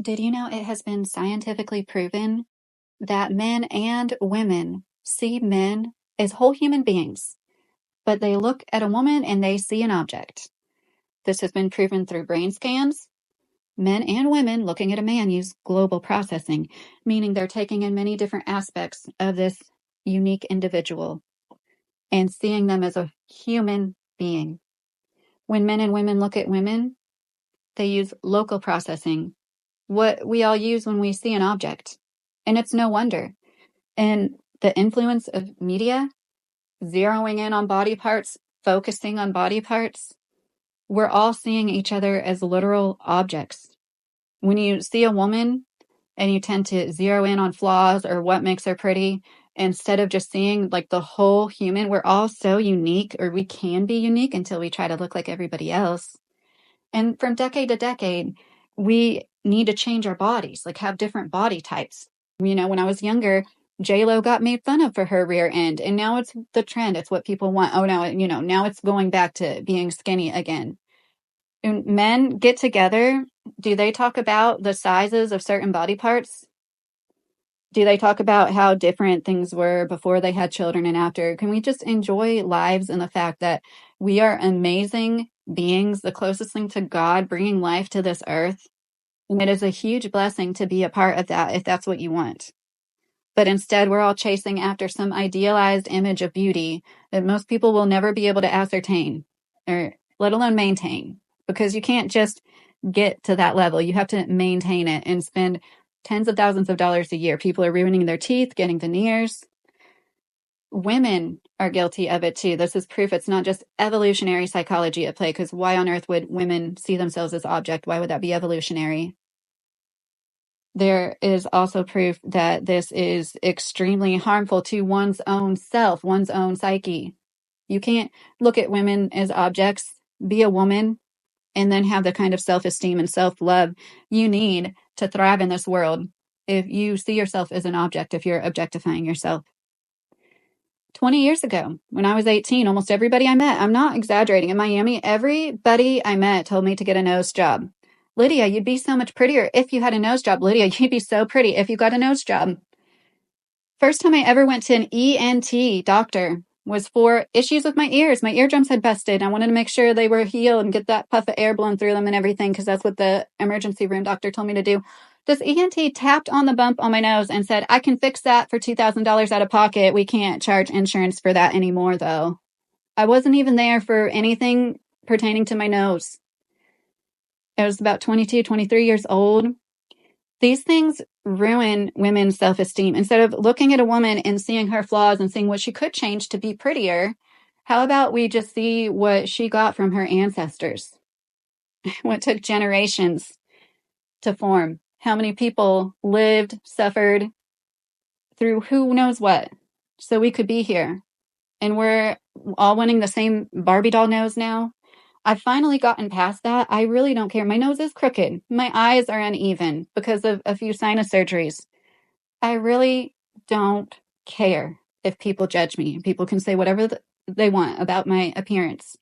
Did you know it has been scientifically proven that men and women see men as whole human beings, but they look at a woman and they see an object? This has been proven through brain scans. Men and women looking at a man use global processing, meaning they're taking in many different aspects of this unique individual and seeing them as a human being. When men and women look at women, they use local processing, what we all use when we see an object. And it's no wonder. And the influence of media, zeroing in on body parts, focusing on body parts, we're all seeing each other as literal objects. When you see a woman and you tend to zero in on flaws or what makes her pretty, instead of just seeing like the whole human, we're all so unique, or we can be unique until we try to look like everybody else. And from decade to decade, we need to change our bodies, like have different body types. When I was younger, J-Lo got made fun of for her rear end, and now it's the trend. It's what people want. Oh, now it's going back to being skinny again. When men get together, do they talk about the sizes of certain body parts? Do they talk about how different things were before they had children and after? Can we just enjoy lives and the fact that we are amazing beings, the closest thing to God bringing life to this earth? And it is a huge blessing to be a part of that if that's what you want. But instead, we're all chasing after some idealized image of beauty that most people will never be able to ascertain or let alone maintain, because you can't just get to that level. You have to maintain it and spend tens of thousands of dollars a year. People are ruining their teeth, getting veneers. Women are guilty of it too. This is proof it's not just evolutionary psychology at play, because why on earth would women see themselves as object? Why would that be evolutionary? There is also proof that this is extremely harmful to one's own self, one's own psyche. You can't look at women as objects, be a woman, and then have the kind of self-esteem and self-love you need to thrive in this world if you see yourself as an object, if you're objectifying yourself. 20 years ago, when I was 18, almost everybody I met, I'm not exaggerating, in Miami, everybody I met told me to get a nose job. Lydia, you'd be so much prettier if you had a nose job. Lydia, you'd be so pretty if you got a nose job. First time I ever went to an ENT doctor was for issues with my ears. My eardrums had busted. I wanted to make sure they were healed and get that puff of air blown through them and everything, because that's what the emergency room doctor told me to do. This ENT tapped on the bump on my nose and said, I can fix that for $2,000 out of pocket. We can't charge insurance for that anymore, though. I wasn't even there for anything pertaining to my nose. I was about 22, 23 years old. These things ruin women's self-esteem. Instead of looking at a woman and seeing her flaws and seeing what she could change to be prettier, how about we just see what she got from her ancestors? What took generations to form? How many people lived, suffered through who knows what, so we could be here? And we're all wanting the same Barbie doll nose now. I've finally gotten past that. I really don't care. My nose is crooked. My eyes are uneven because of a few sinus surgeries. I really don't care if people judge me. People can say whatever they want about my appearance.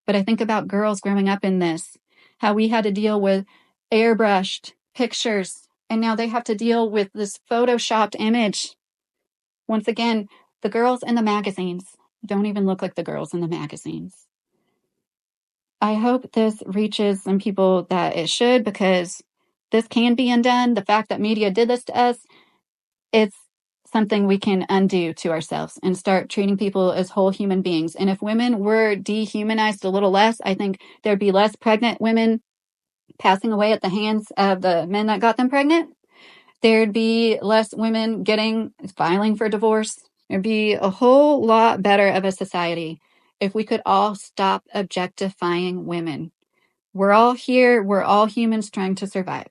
But I think about girls growing up in this, how we had to deal with airbrushed pictures, and now they have to deal with this photoshopped image. Once again, the girls in the magazines don't even look like the girls in the magazines. I hope this reaches some people that it should, because this can be undone. The fact that media did this to us, it's something we can undo to ourselves and start treating people as whole human beings. And if women were dehumanized a little less, I think there'd be less pregnant women passing away at the hands of the men that got them pregnant. There'd be less women filing for divorce. There'd be a whole lot better of a society if we could all stop objectifying women. We're all here. We're all humans trying to survive.